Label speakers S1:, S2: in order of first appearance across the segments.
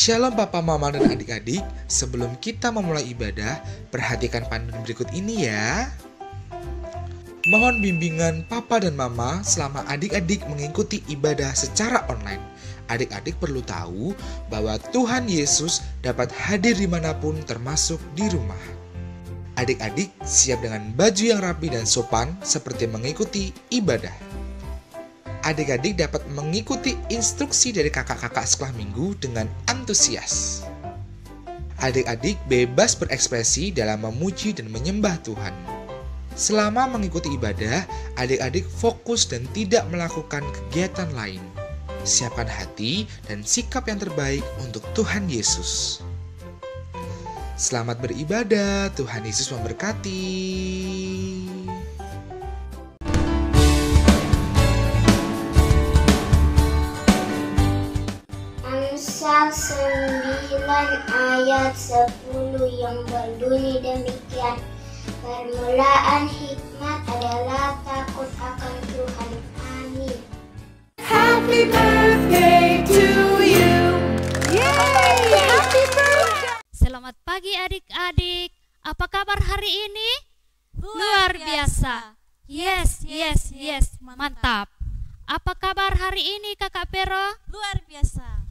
S1: Shalom Papa, Mama, dan adik-adik. Sebelum kita memulai ibadah, perhatikan panduan berikut ini ya. Mohon bimbingan Papa dan Mama selama adik-adik mengikuti ibadah secara online. Adik-adik perlu tahu bahwa Tuhan Yesus dapat hadir dimanapun termasuk di rumah. Adik-adik siap dengan baju yang rapi dan sopan seperti mengikuti ibadah. Adik-adik dapat mengikuti instruksi dari kakak-kakak sekolah minggu dengan antusias. Adik-adik bebas berekspresi dalam memuji dan menyembah Tuhan. Selama mengikuti ibadah, adik-adik fokus dan tidak melakukan kegiatan lain. Siapkan hati dan sikap yang terbaik untuk Tuhan Yesus. Selamat beribadah, Tuhan Yesus memberkati.
S2: Amsal 9 ayat 10 yang berbunyi demikian. Permulaan hikmat adalah takut akan Tuhan. Amin.
S3: Happy birthday to you. Yay! Happy birthday.
S4: Selamat pagi adik-adik. Apa kabar hari ini? Luar biasa. Yes. Mantap. Apa kabar hari ini Kakak Pero?
S3: Luar biasa.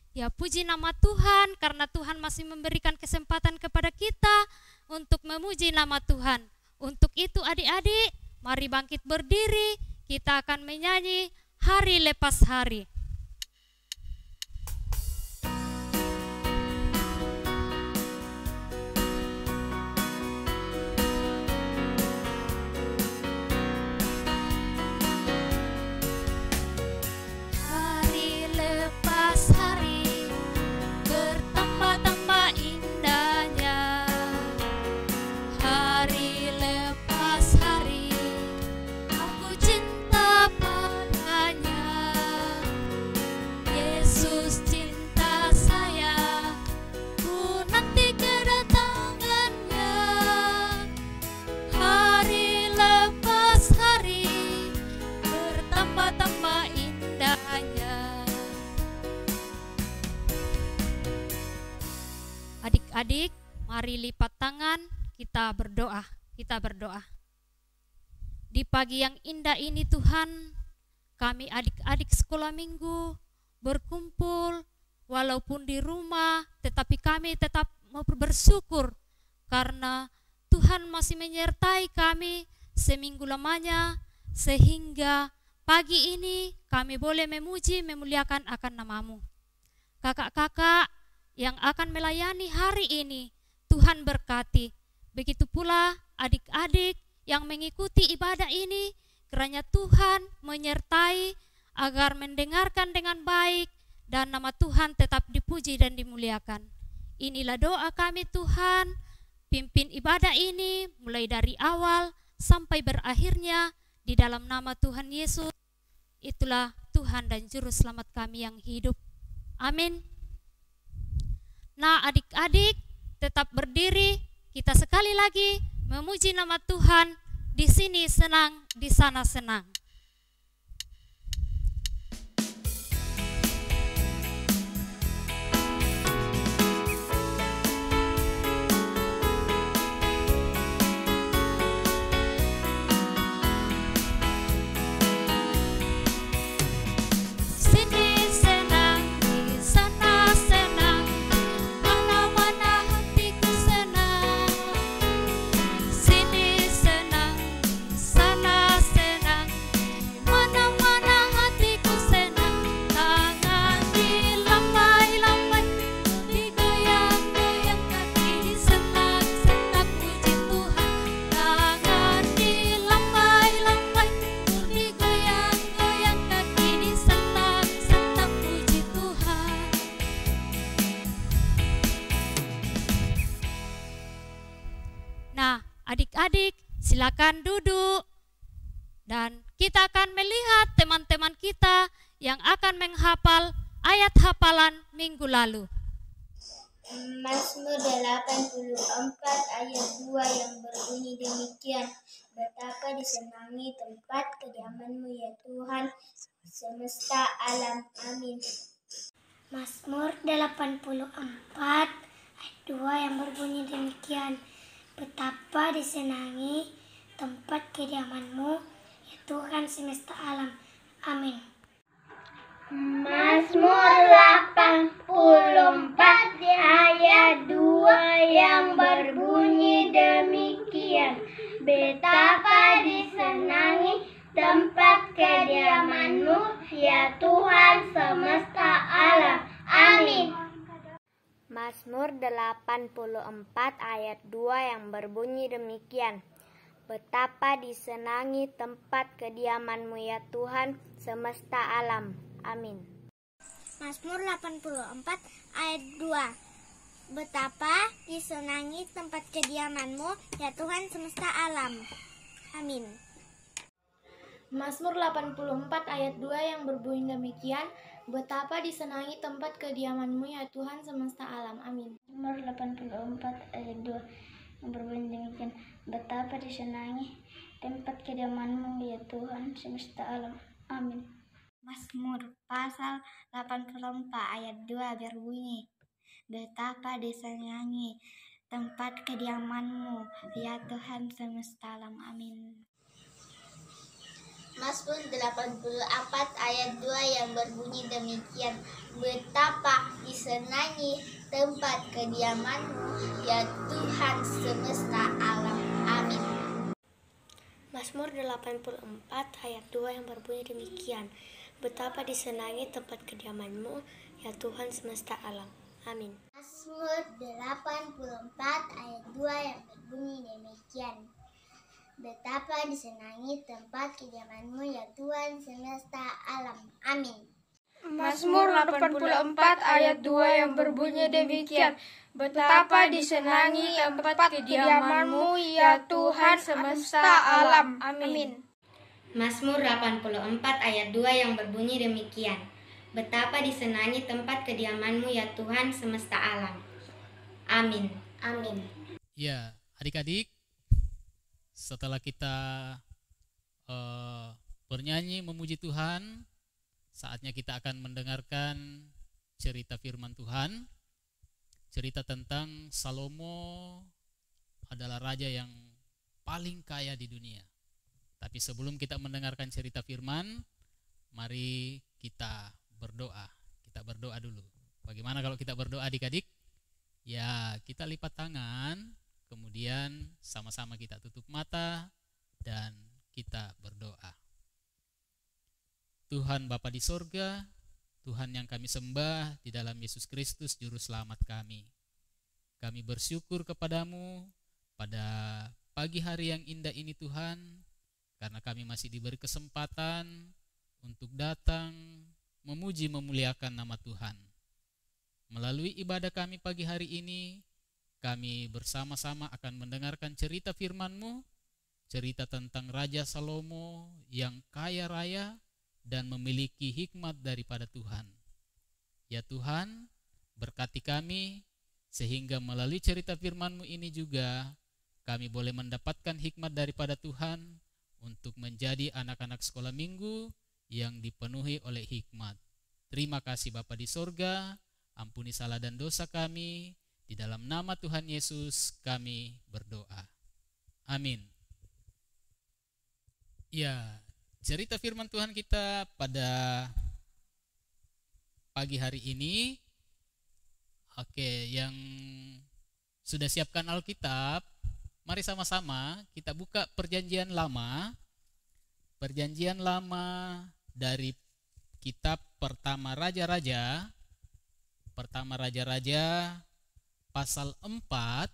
S4: Ya, puji nama Tuhan karena Tuhan masih memberikan kesempatan kepada kita untuk memuji nama Tuhan. Untuk itu adik-adik, mari bangkit berdiri. Kita akan menyanyi hari lepas hari. Hari lepas hari, bertambah-tambah indahnya. Hari lepas hari, aku cinta padanya. Yesus cinta saya, ku nanti kedatangannya. Hari lepas hari, bertambah-tambah indahnya. Adik-adik, mari lipat tangan, kita berdoa. Di pagi yang indah ini Tuhan, kami adik-adik sekolah minggu berkumpul walaupun di rumah, tetapi kami tetap mau bersyukur karena Tuhan masih menyertai kami seminggu lamanya, sehingga pagi ini kami boleh memuji, memuliakan akan nama-Mu. Kakak-kakak yang akan melayani hari ini, Tuhan berkati. Begitu pula adik-adik yang mengikuti ibadah ini, kiranya Tuhan menyertai agar mendengarkan dengan baik dan nama Tuhan tetap dipuji dan dimuliakan. Inilah doa kami Tuhan, pimpin ibadah ini mulai dari awal sampai berakhirnya di dalam nama Tuhan Yesus. Itulah Tuhan dan Juru Selamat kami yang hidup. Amin. Nah adik-adik tetap berdiri, kita sekali lagi memuji nama Tuhan. Di sini senang, di sana senang. Sini senang, di sana senang, mana-mana hatiku senang. Sini senang, di sana senang, mana-mana hatiku senang. Tangan dilambai-lambai, digoyang-goyang, kaki disentak-sentak, puji Tuhan. Tangan dilambai-lambai, digoyang-goyang, kaki disentak-sentak, puji Tuhan. Nah, adik-adik silakan duduk dan kita akan melihat teman-teman kita yang akan menghafal ayat hafalan minggu lalu.
S2: Mazmur 84 ayat 2 yang berbunyi demikian. Betapa disenangi tempat kediaman-Mu ya Tuhan semesta alam. Amin. Mazmur 84 ayat 2 yang berbunyi demikian. Betapa disenangi tempat kediaman-Mu, ya Tuhan semesta alam. Amin. Mazmur 84 ayat 2 yang berbunyi demikian. Betapa disenangi tempat kediaman-Mu, ya Tuhan semesta alam. Amin.
S5: Mazmur 84 ayat 2 yang berbunyi demikian. Betapa disenangi tempat kediaman-Mu, ya Tuhan semesta alam. Amin.
S2: Mazmur 84 ayat 2. Betapa disenangi tempat kediaman-Mu, ya Tuhan semesta alam. Amin.
S6: Mazmur 84 ayat 2 yang berbunyi demikian. Betapa disenangi tempat kediaman-Mu, ya Tuhan semesta alam. Amin.
S2: Mazmur 84 ayat 2 yang berbunyi demikian. Betapa disenangi tempat kediaman-Mu, ya Tuhan semesta alam. Amin. Mazmur pasal 84 ayat 2 berbunyi. Betapa disenangi tempat kediaman-Mu, ya Tuhan semesta alam. Amin. Mazmur 84 ayat 2 yang berbunyi demikian. Betapa disenangi tempat kediaman-Mu, ya Tuhan semesta alam. Amin.
S5: Mazmur 84 ayat 2 yang berbunyi demikian. Betapa disenangi tempat kediaman-Mu, ya Tuhan semesta alam. Amin.
S2: Mazmur 84 ayat 2 yang berbunyi demikian. Betapa disenangi tempat kediaman-Mu, ya Tuhan semesta alam. Amin.
S7: Mazmur 84 ayat 2 yang berbunyi demikian. Betapa disenangi tempat kediaman-Mu, ya Tuhan semesta alam. Amin.
S5: Mazmur 84 ayat 2 yang berbunyi demikian. Betapa disenangi tempat kediaman-Mu, ya Tuhan semesta alam. Amin.
S2: Amin.
S8: Ya, adik-adik, setelah kita bernyanyi memuji Tuhan, saatnya kita akan mendengarkan cerita firman Tuhan. Cerita tentang Salomo adalah raja yang paling kaya di dunia. Tapi sebelum kita mendengarkan cerita firman, mari kita berdoa. Kita berdoa dulu. Bagaimana kalau kita berdoa, adik-adik? Ya, kita lipat tangan, kemudian sama-sama kita tutup mata dan kita berdoa. Tuhan Bapa di sorga, Tuhan yang kami sembah di dalam Yesus Kristus Juru Selamat kami. Kami bersyukur kepadamu pada pagi hari yang indah ini Tuhan, karena kami masih diberi kesempatan untuk datang memuji memuliakan nama Tuhan. Melalui ibadah kami pagi hari ini, kami bersama-sama akan mendengarkan cerita firman-Mu, cerita tentang Raja Salomo yang kaya raya dan memiliki hikmat daripada Tuhan. Ya Tuhan, berkati kami sehingga melalui cerita firman-Mu ini juga kami boleh mendapatkan hikmat daripada Tuhan untuk menjadi anak-anak sekolah minggu yang dipenuhi oleh hikmat. Terima kasih Bapa di sorga, ampuni salah dan dosa kami, di dalam nama Tuhan Yesus kami berdoa. Amin. Ya, cerita firman Tuhan kita pada pagi hari ini. Oke, yang sudah siapkan Alkitab, mari sama-sama kita buka Perjanjian Lama. Perjanjian Lama dari kitab Pertama Raja-Raja. Pertama Raja-Raja pasal 4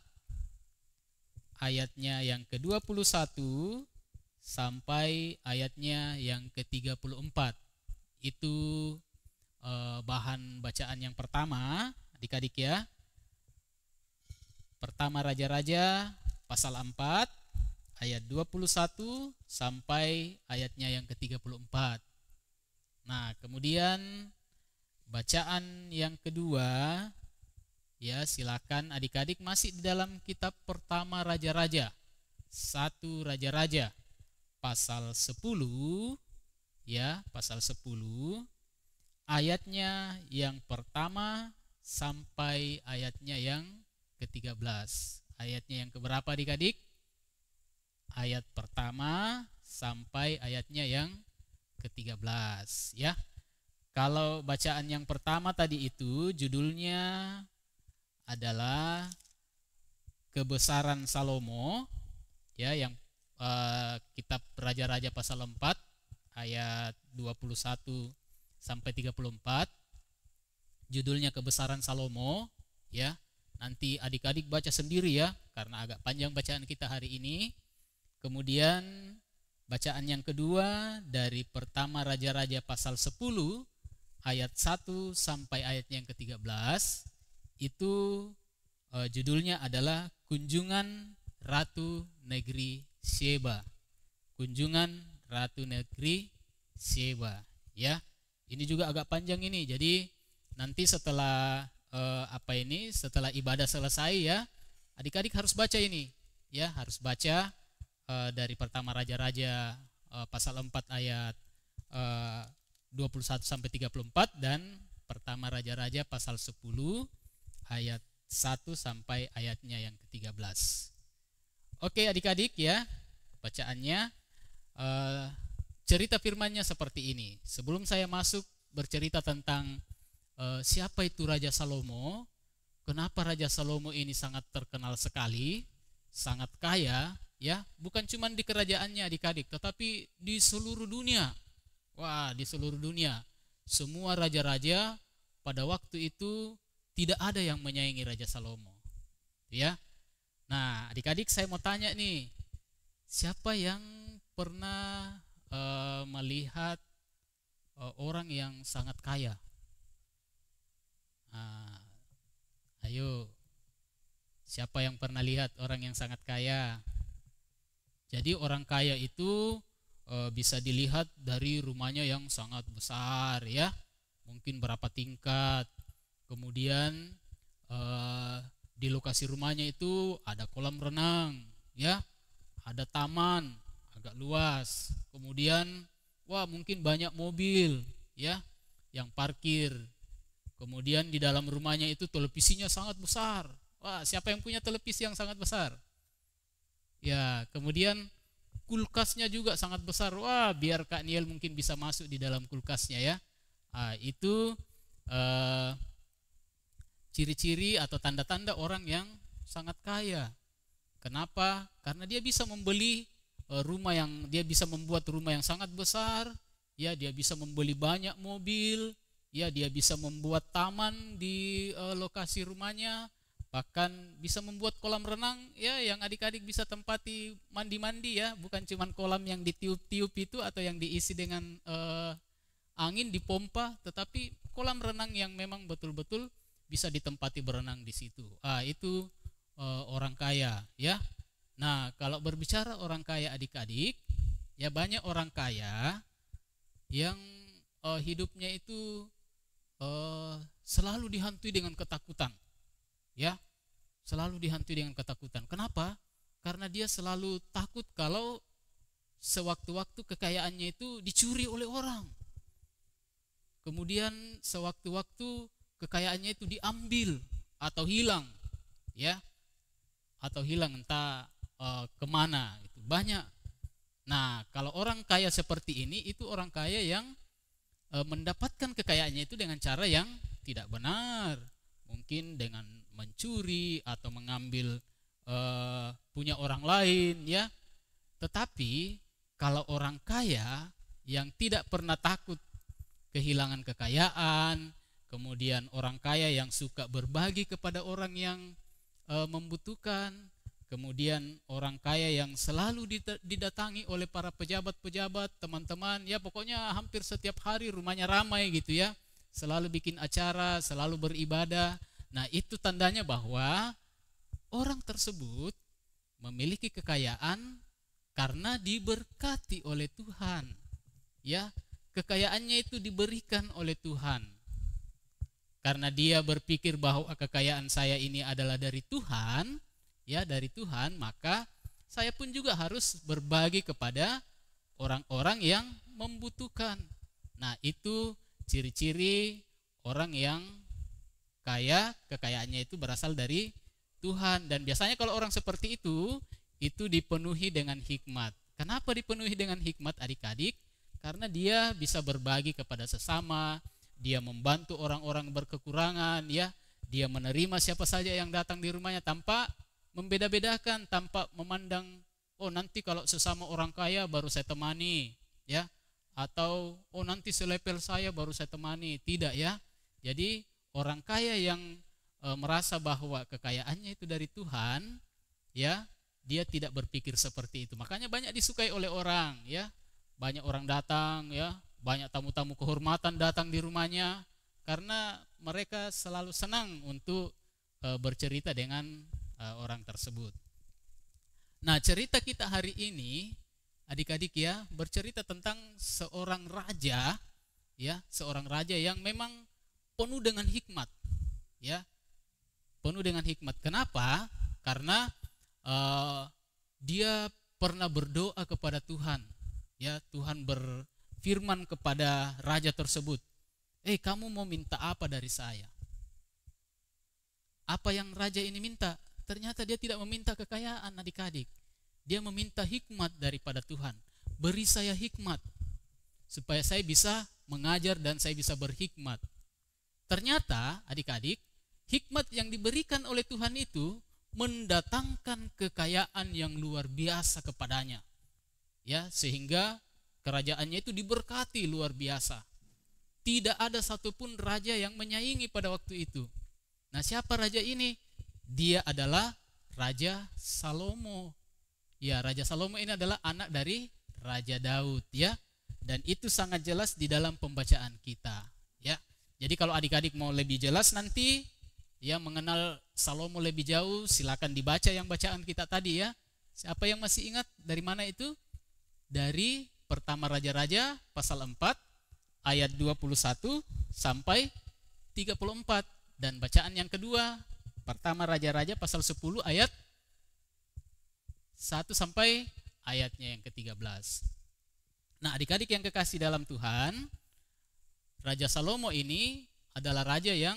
S8: ayatnya yang ke-21 sampai ayatnya yang ke-34. Itu bahan bacaan yang pertama, adik-adik ya. Pertama Raja-Raja pasal 4 ayat 21 sampai ayatnya yang ke-34. Nah, kemudian bacaan yang kedua, ya silakan adik-adik masih di dalam kitab Pertama Raja-Raja, 1 Raja-Raja pasal 10, ya pasal 10 ayatnya yang pertama sampai ayatnya yang ke-13. Ayatnya yang keberapa adik-adik? Ayat pertama sampai ayatnya yang ke-13 ya. Kalau bacaan yang pertama tadi itu judulnya adalah Kebesaran Salomo ya, yang kitab Raja-Raja pasal 4 ayat 21 sampai 34. Judulnya Kebesaran Salomo ya. Nanti adik-adik baca sendiri ya, karena agak panjang bacaan kita hari ini. Kemudian bacaan yang kedua dari pertama Raja-Raja pasal 10 ayat 1 sampai ayatnya yang ke-13. Itu judulnya adalah Kunjungan Ratu Negeri Sheba. Kunjungan Ratu Negeri Sheba ya. Ini juga agak panjang ini. Jadi nanti setelah setelah ibadah selesai ya, adik-adik harus baca ini ya, harus baca dari pertama Raja-Raja pasal 4 ayat 21 sampai 34 dan pertama Raja-Raja pasal 10 ayat 1 sampai ayatnya yang ke-13. Oke adik-adik ya, bacaannya cerita firman-Nya seperti ini. Sebelum saya masuk bercerita tentang siapa itu Raja Salomo, kenapa Raja Salomo ini sangat terkenal sekali, sangat kaya ya, bukan cuma di kerajaannya adik-adik, tetapi di seluruh dunia. Wah, di seluruh dunia semua raja-raja pada waktu itu tidak ada yang menyaingi Raja Salomo ya. Nah adik-adik, saya mau tanya nih, siapa yang pernah melihat orang yang sangat kaya? Ayo, siapa yang pernah lihat orang yang sangat kaya? Jadi orang kaya itu bisa dilihat dari rumahnya yang sangat besar ya, mungkin berapa tingkat. Kemudian di lokasi rumahnya itu ada kolam renang ya, ada taman agak luas. Kemudian mungkin banyak mobil ya yang parkir. Kemudian di dalam rumahnya itu televisinya sangat besar. Wah, siapa yang punya televisi yang sangat besar? Ya, kemudian kulkasnya juga sangat besar. Wah, biar Kak Niel mungkin bisa masuk di dalam kulkasnya ya. Itu ciri-ciri atau tanda-tanda orang yang sangat kaya. Kenapa? Karena dia bisa membeli dia bisa membuat rumah yang sangat besar. Ya, dia bisa membeli banyak mobil. Ya, dia bisa membuat taman di lokasi rumahnya, bahkan bisa membuat kolam renang ya, yang adik-adik bisa tempati mandi-mandi ya, bukan cuma kolam yang ditiup-tiup itu atau yang diisi dengan angin dipompa, tetapi kolam renang yang memang betul-betul bisa ditempati berenang di situ. Itu orang kaya ya. Nah, kalau berbicara orang kaya adik-adik, ya banyak orang kaya yang hidupnya itu selalu dihantui dengan ketakutan ya, selalu dihantui dengan ketakutan. Kenapa? Karena dia selalu takut kalau sewaktu-waktu kekayaannya itu dicuri oleh orang, kemudian sewaktu-waktu kekayaannya itu diambil atau hilang ya, atau hilang entah kemana, itu banyak. Nah, kalau orang kaya seperti ini, itu orang kaya yang mendapatkan kekayaannya itu dengan cara yang tidak benar, mungkin dengan mencuri atau mengambil punya orang lain ya. Tetapi kalau orang kaya yang tidak pernah takut kehilangan kekayaan, kemudian orang kaya yang suka berbagi kepada orang yang membutuhkan, kemudian orang kaya yang selalu didatangi oleh para pejabat-pejabat, teman-teman, ya pokoknya hampir setiap hari rumahnya ramai gitu ya, selalu bikin acara, selalu beribadah. Nah, itu tandanya bahwa orang tersebut memiliki kekayaan karena diberkati oleh Tuhan. Ya, kekayaannya itu diberikan oleh Tuhan. Karena dia berpikir bahwa kekayaan saya ini adalah dari Tuhan, ya dari Tuhan, maka saya pun juga harus berbagi kepada orang-orang yang membutuhkan. Nah, itu ciri-ciri orang yang kaya, kekayaannya itu berasal dari Tuhan. Dan biasanya kalau orang seperti itu dipenuhi dengan hikmat. Kenapa dipenuhi dengan hikmat adik-adik? Karena dia bisa berbagi kepada sesama, dia membantu orang-orang berkekurangan, ya, dia menerima siapa saja yang datang di rumahnya tanpa membeda-bedakan, tanpa memandang, oh nanti kalau sesama orang kaya baru saya temani, ya, atau oh nanti selepel saya baru saya temani. Tidak, ya. Jadi orang kaya yang merasa bahwa kekayaannya itu dari Tuhan, ya, dia tidak berpikir seperti itu. Makanya banyak disukai oleh orang, ya. Banyak orang datang, ya, banyak tamu-tamu kehormatan datang di rumahnya karena mereka selalu senang untuk bercerita dengan orang tersebut. Nah, cerita kita hari ini, adik-adik, ya, bercerita tentang seorang raja, ya, seorang raja yang memang penuh dengan hikmat, ya, penuh dengan hikmat. Kenapa? Karena dia pernah berdoa kepada Tuhan, ya. Tuhan berfirman kepada raja tersebut, kamu mau minta apa dari saya? Apa yang raja ini minta? Ternyata dia tidak meminta kekayaan, adik-adik. Dia meminta hikmat daripada Tuhan. Beri saya hikmat supaya saya bisa mengajar dan saya bisa berhikmat. Ternyata adik-adik, hikmat yang diberikan oleh Tuhan itu mendatangkan kekayaan yang luar biasa kepadanya, ya, sehingga kerajaannya itu diberkati luar biasa. Tidak ada satupun raja yang menyaingi pada waktu itu. Nah, siapa raja ini? Dia adalah Raja Salomo. Ya, Raja Salomo ini adalah anak dari Raja Daud, ya. Dan itu sangat jelas di dalam pembacaan kita, ya. Jadi kalau adik-adik mau lebih jelas nanti, ya, mengenal Salomo lebih jauh, silakan dibaca yang bacaan kita tadi, ya. Siapa yang masih ingat dari mana itu? Dari pertama Raja-Raja pasal 4 ayat 21 sampai 34. Dan bacaan yang kedua, pertama Raja-Raja pasal 10 ayat 1 sampai ayatnya yang ke-13. Nah, adik-adik yang kekasih dalam Tuhan, Raja Salomo ini adalah raja yang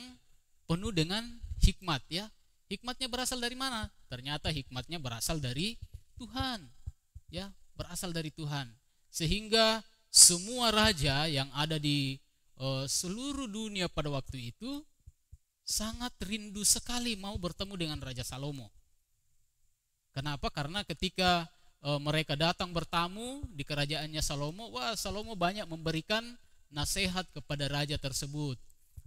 S8: penuh dengan hikmat, ya. Hikmatnya berasal dari mana? Ternyata hikmatnya berasal dari Tuhan, ya, berasal dari Tuhan. Sehingga semua raja yang ada di seluruh dunia pada waktu itu sangat rindu sekali mau bertemu dengan Raja Salomo. Kenapa? Karena ketika mereka datang bertamu di kerajaannya Salomo, wah, Salomo banyak memberikan nasihat kepada raja tersebut.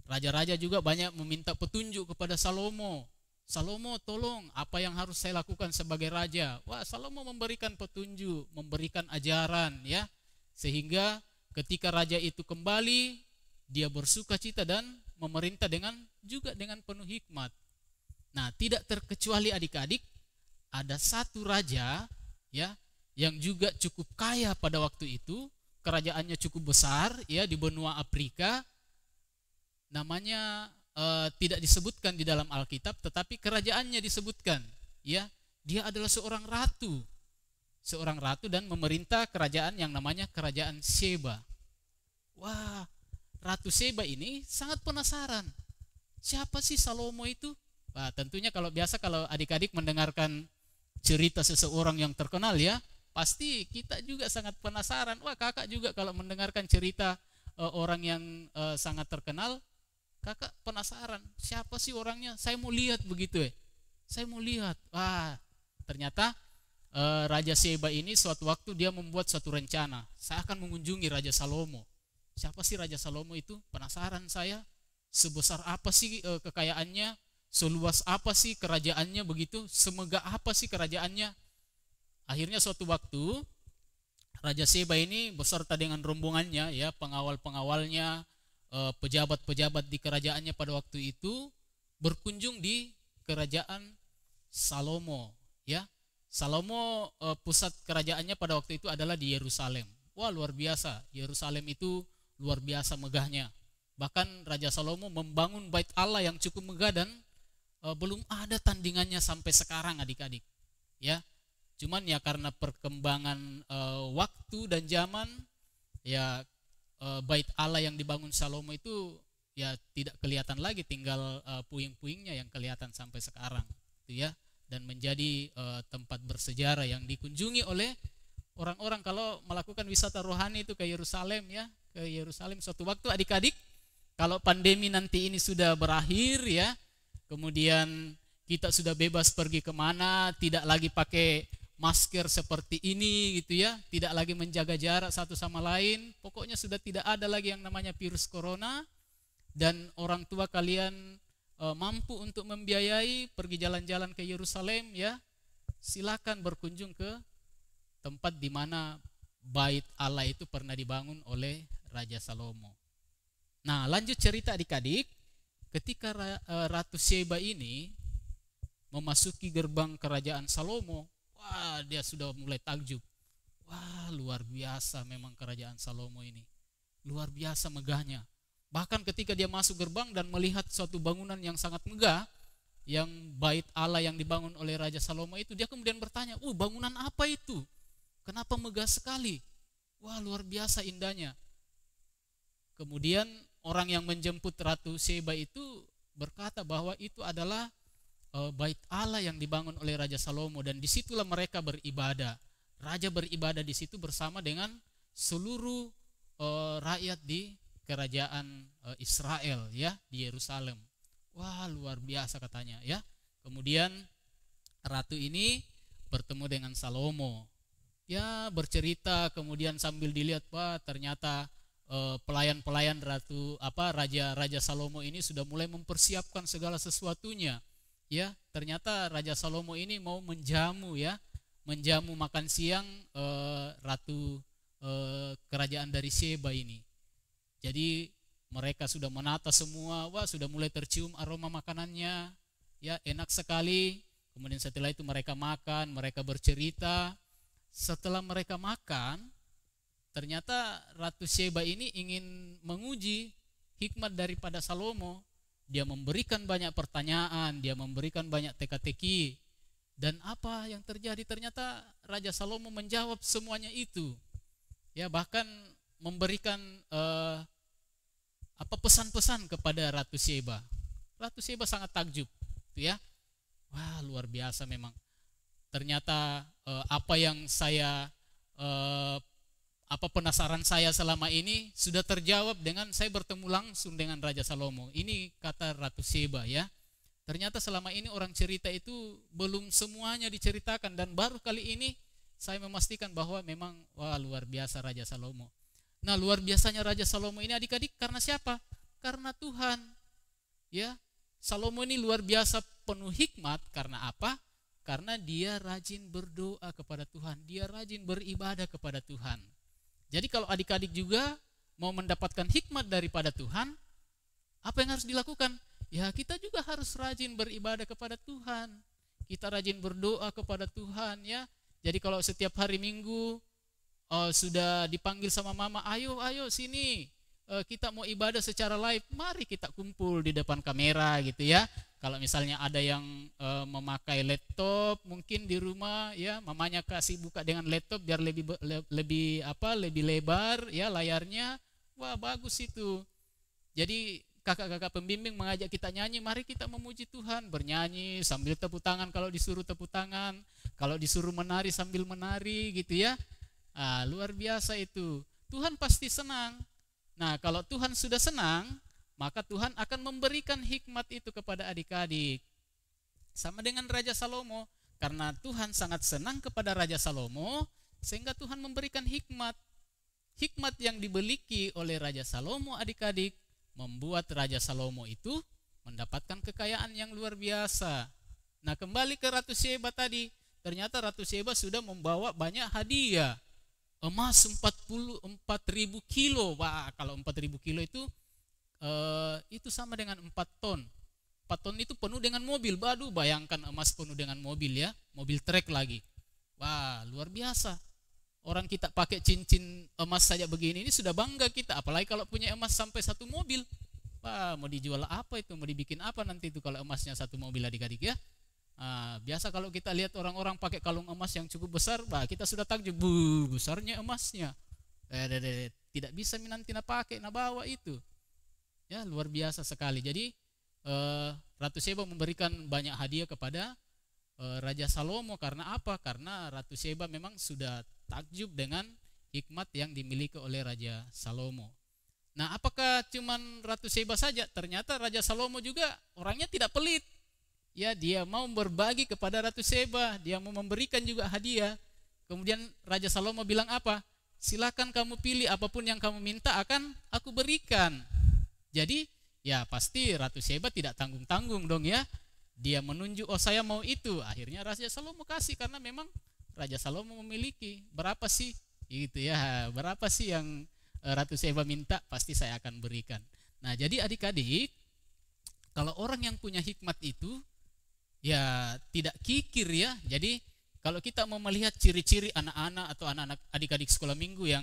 S8: Raja-raja juga banyak meminta petunjuk kepada Salomo. Salomo, tolong, apa yang harus saya lakukan sebagai raja? Wah, Salomo memberikan petunjuk, memberikan ajaran, ya. Sehingga ketika raja itu kembali, dia bersuka cita dan memerintah dengan penuh hikmat. Nah, tidak terkecuali adik-adik, ada satu raja, ya, yang juga cukup kaya pada waktu itu, kerajaannya cukup besar, ya, di benua Afrika. Namanya tidak disebutkan di dalam Alkitab, tetapi kerajaannya disebutkan, ya. Dia adalah seorang ratu dan memerintah kerajaan yang namanya kerajaan Sheba. Wah, Ratu Sheba ini sangat penasaran, siapa sih Salomo itu? Wah, tentunya kalau adik-adik mendengarkan cerita seseorang yang terkenal, ya, pasti kita juga sangat penasaran. Wah, kakak juga kalau mendengarkan cerita orang yang sangat terkenal, kakak penasaran, siapa sih orangnya? Saya mau lihat begitu, saya mau lihat. Wah, ternyata Raja Sheba ini suatu waktu dia membuat suatu rencana, saya akan mengunjungi Raja Salomo. Siapa sih Raja Salomo itu? Penasaran saya. Sebesar apa sih kekayaannya? Seluas apa sih kerajaannya begitu? Semegah apa sih kerajaannya? Akhirnya suatu waktu Raja Sheba ini beserta dengan rombongannya, ya, pengawal-pengawalnya, pejabat-pejabat di kerajaannya pada waktu itu berkunjung di kerajaan Salomo, ya. Salomo pusat kerajaannya pada waktu itu adalah di Yerusalem. Wah, luar biasa. Yerusalem itu luar biasa megahnya. Bahkan Raja Salomo membangun bait Allah yang cukup megah dan belum ada tandingannya sampai sekarang, adik-adik, ya. Cuman ya karena perkembangan waktu dan zaman, ya, bait Allah yang dibangun Salomo itu ya tidak kelihatan lagi, tinggal puing-puingnya yang kelihatan sampai sekarang, itu ya, dan menjadi tempat bersejarah yang dikunjungi oleh orang-orang kalau melakukan wisata rohani itu ke Yerusalem ya, ke Yerusalem suatu waktu adik-adik. Kalau pandemi nanti ini sudah berakhir ya, kemudian kita sudah bebas pergi kemana, tidak lagi pakai masker seperti ini gitu ya, tidak lagi menjaga jarak satu sama lain, pokoknya sudah tidak ada lagi yang namanya virus corona, dan orang tua kalian mampu untuk membiayai pergi jalan-jalan ke Yerusalem ya, silakan berkunjung ke tempat di mana bait Allah itu pernah dibangun oleh Raja Salomo. Nah, lanjut cerita adik-adik, ketika Ratu Sheba ini memasuki gerbang kerajaan Salomo, wah, dia sudah mulai takjub. Wah, luar biasa memang kerajaan Salomo ini. Luar biasa megahnya. Bahkan ketika dia masuk gerbang dan melihat suatu bangunan yang sangat megah, yang bait Allah yang dibangun oleh Raja Salomo itu, dia kemudian bertanya, bangunan apa itu? Kenapa megah sekali? Wah, luar biasa indahnya. Kemudian orang yang menjemput Ratu Sheba itu berkata bahwa itu adalah bait Allah yang dibangun oleh Raja Salomo, dan disitulah mereka beribadah. Raja beribadah di situ bersama dengan seluruh rakyat di kerajaan Israel ya, di Yerusalem. Wah, luar biasa katanya ya. Kemudian ratu ini bertemu dengan Salomo ya, bercerita, kemudian sambil dilihat, wah, ternyata pelayan-pelayan Raja Salomo ini sudah mulai mempersiapkan segala sesuatunya. Ya, ternyata Raja Salomo ini mau menjamu makan siang ratu kerajaan dari Sheba ini. Jadi mereka sudah menata semua, wah, sudah mulai tercium aroma makanannya, ya, enak sekali. Kemudian setelah itu mereka makan, mereka bercerita. Setelah mereka makan, ternyata Ratu Sheba ini ingin menguji hikmat daripada Salomo. Dia memberikan banyak pertanyaan, dia memberikan banyak teka-teki. Dan apa yang terjadi? Ternyata Raja Salomo menjawab semuanya itu. Ya, bahkan memberikan pesan-pesan kepada Ratu Sheba. Ratu Sheba sangat takjub, ya. Wah, luar biasa memang. Ternyata apa yang saya penasaran saya selama ini sudah terjawab dengan saya bertemu langsung dengan Raja Salomo. Ini kata Ratu Sheba ya. Ternyata selama ini orang cerita itu belum semuanya diceritakan, dan baru kali ini saya memastikan bahwa memang wah, luar biasa Raja Salomo. Nah, luar biasanya Raja Salomo ini adik-adik karena siapa? Karena Tuhan. Ya, Salomo ini luar biasa penuh hikmat karena apa? Karena dia rajin berdoa kepada Tuhan, dia rajin beribadah kepada Tuhan. Jadi kalau adik-adik juga mau mendapatkan hikmat daripada Tuhan, apa yang harus dilakukan? Ya, kita juga harus rajin beribadah kepada Tuhan. Kita rajin berdoa kepada Tuhan ya. Jadi kalau setiap hari Minggu sudah dipanggil sama mama, ayo sini, kita mau ibadah secara live, mari kita kumpul di depan kamera gitu ya. Kalau misalnya ada yang memakai laptop mungkin di rumah ya, mamanya kasih buka dengan laptop biar lebih lebar ya layarnya. Wah, bagus itu. Jadi kakak-kakak pembimbing mengajak kita nyanyi, mari kita memuji Tuhan, bernyanyi sambil tepuk tangan kalau disuruh tepuk tangan, kalau disuruh menari sambil menari gitu ya. Luar biasa itu. Tuhan pasti senang. Nah, kalau Tuhan sudah senang, maka Tuhan akan memberikan hikmat itu kepada adik-adik. Sama dengan Raja Salomo, karena Tuhan sangat senang kepada Raja Salomo, sehingga Tuhan memberikan hikmat. Hikmat yang dimiliki oleh Raja Salomo adik-adik membuat Raja Salomo itu mendapatkan kekayaan yang luar biasa. Nah, kembali ke Ratu Sheba tadi, ternyata Ratu Sheba sudah membawa banyak hadiah. Emas 44.000 kilo. Wah, kalau 4.000 kilo itu sama dengan 4 ton. 4 ton itu penuh dengan mobil. Waduh, bayangkan emas penuh dengan mobil ya, mobil trek lagi. Wah, luar biasa. Orang kita pakai cincin emas saja begini, ini sudah bangga kita. Apalagi kalau punya emas sampai 1 mobil. Wah, mau dijual apa itu? Mau dibikin apa nanti itu kalau emasnya 1 mobil adik-adik ya? Biasa kalau kita lihat orang-orang pakai kalung emas yang cukup besar, bah, kita sudah takjub, besarnya emasnya. tidak bisa minanti na pakai na bawa itu. Ya, luar biasa sekali. Jadi Ratu Seba memberikan banyak hadiah kepada Raja Salomo. Karena apa? Karena Ratu Seba memang sudah takjub dengan hikmat yang dimiliki oleh Raja Salomo. Nah, apakah cuman Ratu Seba saja? Ternyata Raja Salomo juga orangnya tidak pelit. Ya, dia mau berbagi kepada Ratu Seba, dia mau memberikan juga hadiah. Kemudian Raja Salomo bilang apa? Silakan kamu pilih, apapun yang kamu minta akan aku berikan. Jadi ya pasti Ratu Seba tidak tanggung-tanggung dong ya. Dia menunjuk, oh saya mau itu. Akhirnya Raja Salomo kasih, karena memang Raja Salomo memiliki. Berapa sih? Gitu ya, berapa sih yang Ratu Seba minta, pasti saya akan berikan. Nah, jadi adik-adik, kalau orang yang punya hikmat itu ya tidak kikir ya. Jadi kalau kita mau melihat ciri-ciri anak-anak atau anak-anak adik-adik sekolah minggu yang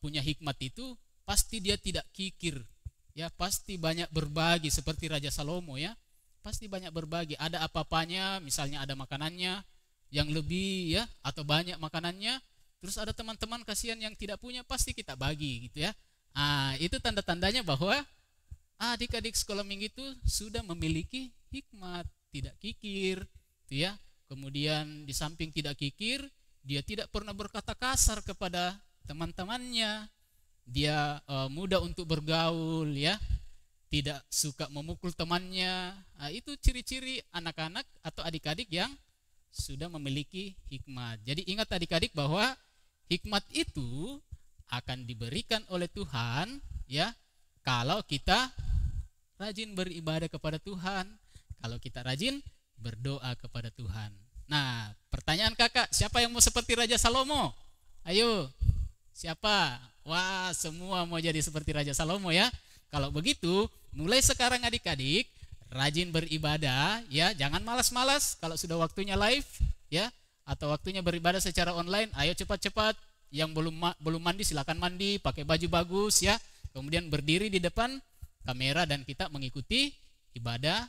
S8: punya hikmat itu, pasti dia tidak kikir. Ya, pasti banyak berbagi seperti Raja Salomo ya. Pasti banyak berbagi, ada apa-apanya, misalnya ada makanannya yang lebih ya, atau banyak makanannya. Terus ada teman-teman kasihan yang tidak punya, pasti kita bagi gitu ya. Itu tanda-tandanya bahwa adik-adik sekolah minggu itu sudah memiliki hikmat, tidak kikir gitu ya. Kemudian di samping tidak kikir, dia tidak pernah berkata kasar kepada teman-temannya. Dia mudah untuk bergaul ya, tidak suka memukul temannya. Itu ciri-ciri anak-anak atau adik-adik yang sudah memiliki hikmat. Jadi ingat adik-adik bahwa hikmat itu akan diberikan oleh Tuhan ya, kalau kita rajin beribadah kepada Tuhan, kalau kita rajin berdoa kepada Tuhan. Nah, pertanyaan kakak, siapa yang mau seperti Raja Salomo? Ayo, siapa? Wah, semua mau jadi seperti Raja Salomo ya. Kalau begitu, mulai sekarang adik-adik rajin beribadah ya, jangan malas-malas. Kalau sudah waktunya live ya, atau waktunya beribadah secara online, ayo cepat-cepat. Yang belum mandi silakan mandi, pakai baju bagus ya. Kemudian berdiri di depan kamera dan kita mengikuti ibadah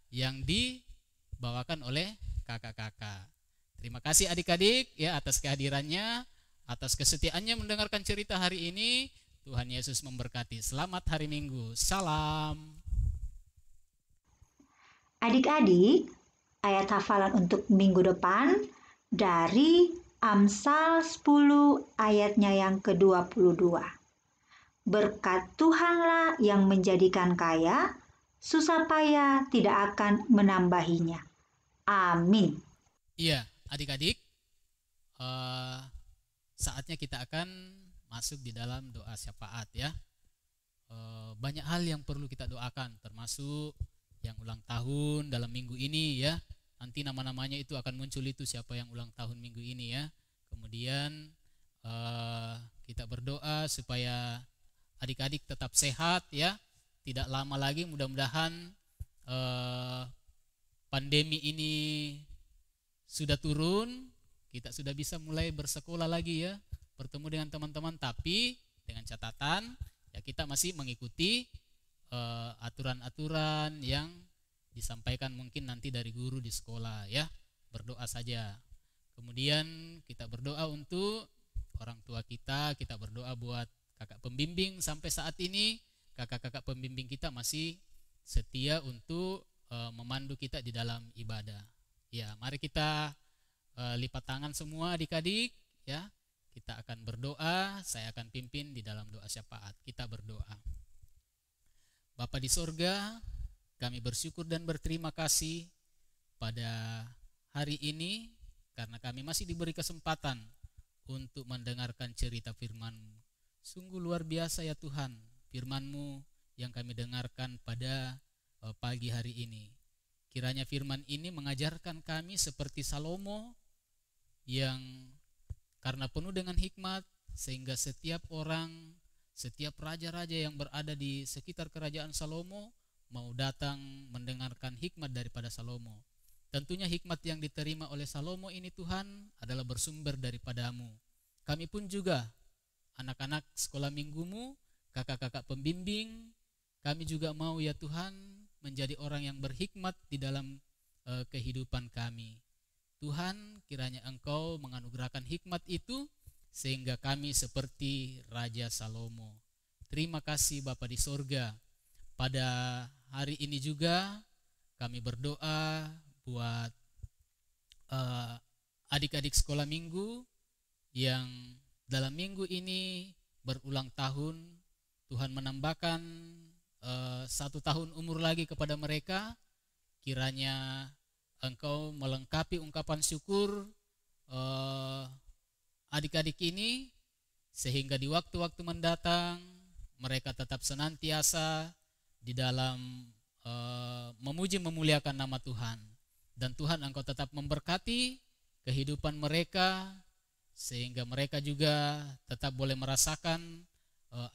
S8: yang dibawakan oleh kakak-kakak. Terima kasih adik-adik ya atas kehadirannya, atas kesetiaannya mendengarkan cerita hari ini. Tuhan Yesus memberkati. Selamat hari Minggu. Salam.
S9: Adik-adik, ayat hafalan untuk minggu depan dari Amsal 10 ayatnya yang ke-22. Berkat Tuhanlah yang menjadikan kaya, susah payah tidak akan menambahinya. Amin.
S8: Iya, adik-adik, saatnya kita akan masuk di dalam doa syafaat ya. Banyak hal yang perlu kita doakan, termasuk yang ulang tahun dalam minggu ini ya. Nanti nama-namanya itu akan muncul, itu siapa yang ulang tahun minggu ini ya. Kemudian kita berdoa supaya adik-adik tetap sehat ya. Tidak lama lagi mudah-mudahan pandemi ini sudah turun, kita sudah bisa mulai bersekolah lagi ya, bertemu dengan teman-teman, tapi dengan catatan ya kita masih mengikuti aturan-aturan yang disampaikan mungkin nanti dari guru di sekolah ya. Berdoa saja. Kemudian kita berdoa untuk orang tua kita berdoa buat kakak pembimbing. Sampai saat ini kakak-kakak pembimbing kita masih setia untuk memandu kita di dalam ibadah. Ya, mari kita lipat tangan semua adik-adik ya. Kita akan berdoa, saya akan pimpin di dalam doa syafaat. Kita berdoa. Bapa di sorga, kami bersyukur dan berterima kasih pada hari ini karena kami masih diberi kesempatan untuk mendengarkan cerita firman-Mu. Sungguh luar biasa ya Tuhan, firman-Mu yang kami dengarkan pada pagi hari ini. Kiranya firman ini mengajarkan kami seperti Salomo yang karena penuh dengan hikmat, sehingga setiap orang, setiap raja-raja yang berada di sekitar kerajaan Salomo mau datang mendengarkan hikmat daripada Salomo. Tentunya hikmat yang diterima oleh Salomo ini Tuhan adalah bersumber daripada-Mu. Kami pun juga anak-anak sekolah minggu-Mu, kakak-kakak pembimbing, kami juga mau ya Tuhan menjadi orang yang berhikmat di dalam kehidupan kami. Tuhan, kiranya Engkau menganugerahkan hikmat itu sehingga kami seperti Raja Salomo. Terima kasih Bapa di sorga. Pada hari ini juga kami berdoa buat adik-adik sekolah minggu yang dalam minggu ini berulang tahun. Tuhan menambahkan 1 tahun umur lagi kepada mereka. Kiranya Engkau melengkapi ungkapan syukur adik-adik ini, sehingga di waktu-waktu mendatang mereka tetap senantiasa di dalam memuji memuliakan nama Tuhan. Dan Tuhan Engkau tetap memberkati kehidupan mereka, sehingga mereka juga tetap boleh merasakan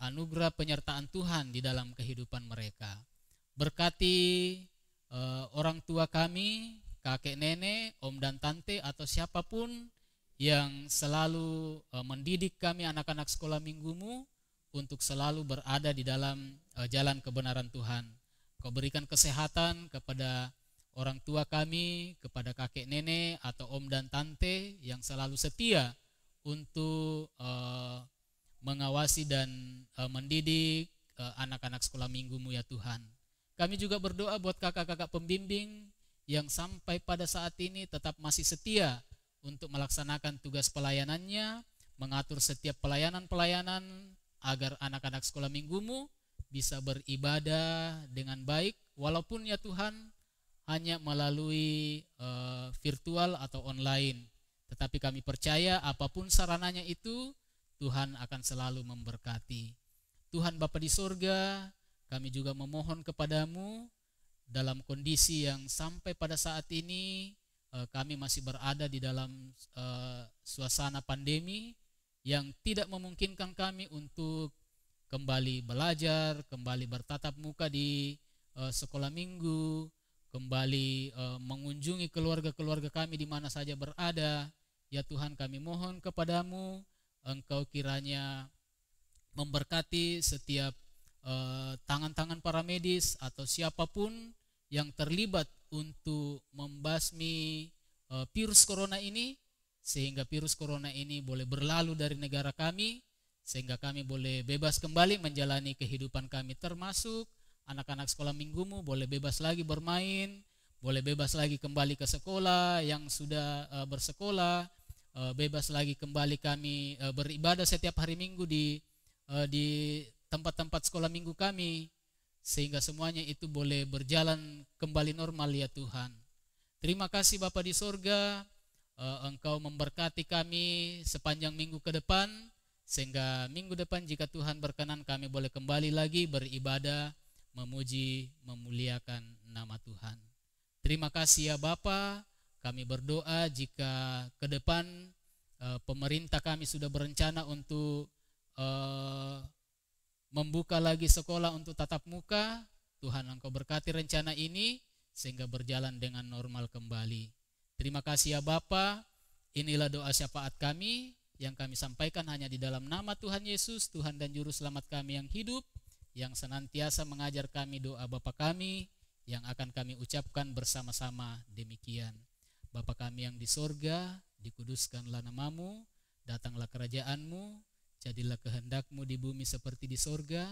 S8: anugerah penyertaan Tuhan di dalam kehidupan mereka. Berkati orang tua kami, kakek nenek, om dan tante, atau siapapun yang selalu mendidik kami anak-anak sekolah minggumu untuk selalu berada di dalam jalan kebenaran Tuhan. Kau berikan kesehatan kepada orang tua kami, kepada kakek nenek atau om dan tante yang selalu setia untuk mengawasi dan mendidik anak-anak sekolah minggumu ya Tuhan. Kami juga berdoa buat kakak-kakak pembimbing yang sampai pada saat ini tetap masih setia untuk melaksanakan tugas pelayanannya, mengatur setiap pelayanan-pelayanan agar anak-anak sekolah minggumu bisa beribadah dengan baik, walaupun ya Tuhan hanya melalui virtual atau online. Tetapi kami percaya apapun sarananya itu, Tuhan akan selalu memberkati. Tuhan Bapa di sorga, kami juga memohon kepadamu dalam kondisi yang sampai pada saat ini kami masih berada di dalam suasana pandemi yang tidak memungkinkan kami untuk kembali belajar, kembali bertatap muka di sekolah minggu, kembali mengunjungi keluarga-keluarga kami di mana saja berada. Ya Tuhan, kami mohon kepadamu, Engkau kiranya memberkati setiap tangan-tangan para medis atau siapapun yang terlibat untuk membasmi virus corona ini, sehingga virus corona ini boleh berlalu dari negara kami, sehingga kami boleh bebas kembali menjalani kehidupan kami, termasuk anak-anak sekolah minggumu boleh bebas lagi bermain, boleh bebas lagi kembali ke sekolah yang sudah bersekolah, bebas lagi kembali kami beribadah setiap hari minggu di tempat-tempat sekolah minggu kami, sehingga semuanya itu boleh berjalan kembali normal ya Tuhan. Terima kasih Bapa di sorga, Engkau memberkati kami sepanjang minggu ke depan, sehingga minggu depan jika Tuhan berkenan kami boleh kembali lagi beribadah, memuji, memuliakan nama Tuhan. Terima kasih ya Bapa. Kami berdoa jika ke depan pemerintah kami sudah berencana untuk membuka lagi sekolah untuk tatap muka, Tuhan Engkau berkati rencana ini sehingga berjalan dengan normal kembali. Terima kasih ya Bapa. Inilah doa syafaat kami yang kami sampaikan hanya di dalam nama Tuhan Yesus, Tuhan dan Juru Selamat kami yang hidup, yang senantiasa mengajar kami doa Bapa kami yang akan kami ucapkan bersama-sama demikian. Bapa kami yang di sorga, dikuduskanlah namamu, datanglah kerajaanmu, jadilah kehendakmu di bumi seperti di sorga.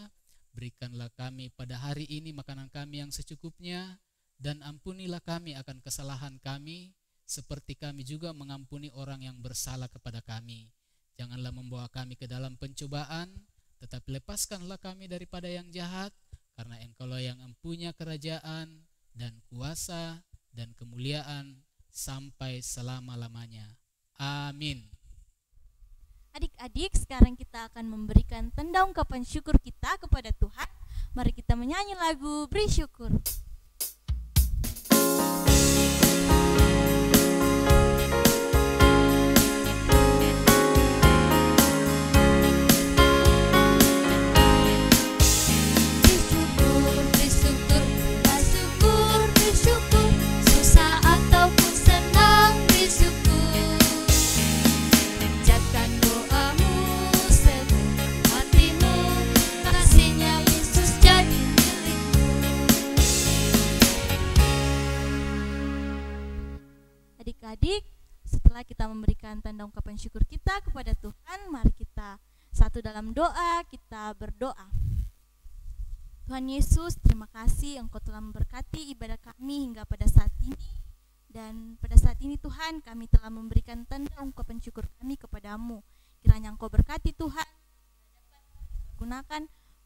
S8: Berikanlah kami pada hari ini makanan kami yang secukupnya, dan ampunilah kami akan kesalahan kami, seperti kami juga mengampuni orang yang bersalah kepada kami. Janganlah membawa kami ke dalam pencobaan, tetapi lepaskanlah kami daripada yang jahat, karena Engkaulah yang mempunyai kerajaan dan kuasa dan kemuliaan sampai selama-lamanya. Amin.
S3: Adik-adik, sekarang kita akan memberikan tanda ungkapan syukur kita kepada Tuhan. Mari kita menyanyi lagu Beri Syukur.
S10: Hatimu, kasihnya Yesus jadi milikmu.
S3: tanda ungkapan syukur kita kepada Tuhan, mari kita satu dalam doa, kita berdoa. Tuhan Yesus, terima kasih Engkau telah memberkati ibadah kami hingga pada saat ini. Dan pada saat ini Tuhan, kami telah memberikan tanda ungkapan syukur kami kepadamu. Kiranya Engkau berkati Tuhan, dapat digunakan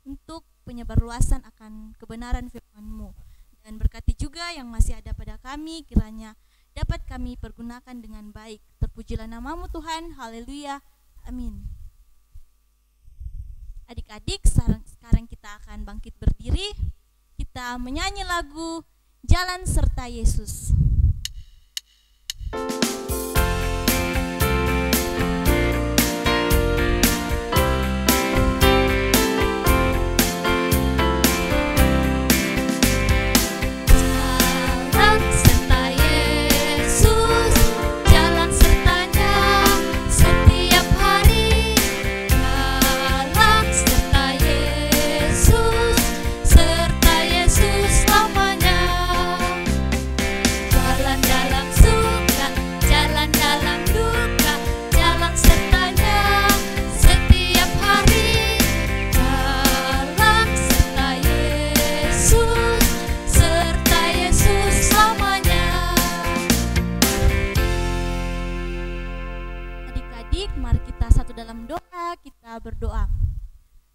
S3: untuk penyebarluasan akan kebenaran firman-Mu. Dan berkati juga yang masih ada pada kami, kiranya dapat kami pergunakan dengan baik. Terpujilah nama-Mu Tuhan, haleluya, amin. Adik-adik, sekarang kita akan bangkit berdiri. Kita menyanyi lagu Jalan Serta Yesus. Mari kita satu dalam doa, kita berdoa.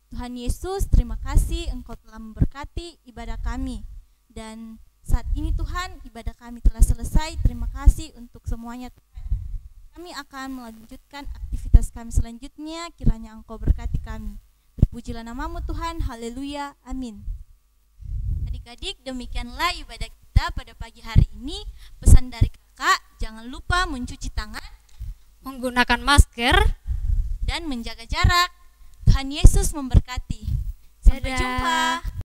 S3: Tuhan Yesus, terima kasih Engkau telah memberkati ibadah kami. Dan saat ini Tuhan, ibadah kami telah selesai. Terima kasih untuk semuanya Tuhan. Kami akan melanjutkan aktivitas kami selanjutnya. Kiranya Engkau berkati kami. Terpujilah nama-Mu Tuhan, haleluya, amin. Adik-adik, demikianlah ibadah kita pada pagi hari ini. Pesan dari kakak, jangan lupa mencuci tangan,
S4: menggunakan masker,
S3: dan menjaga jarak. Tuhan Yesus memberkati. Sampai jumpa.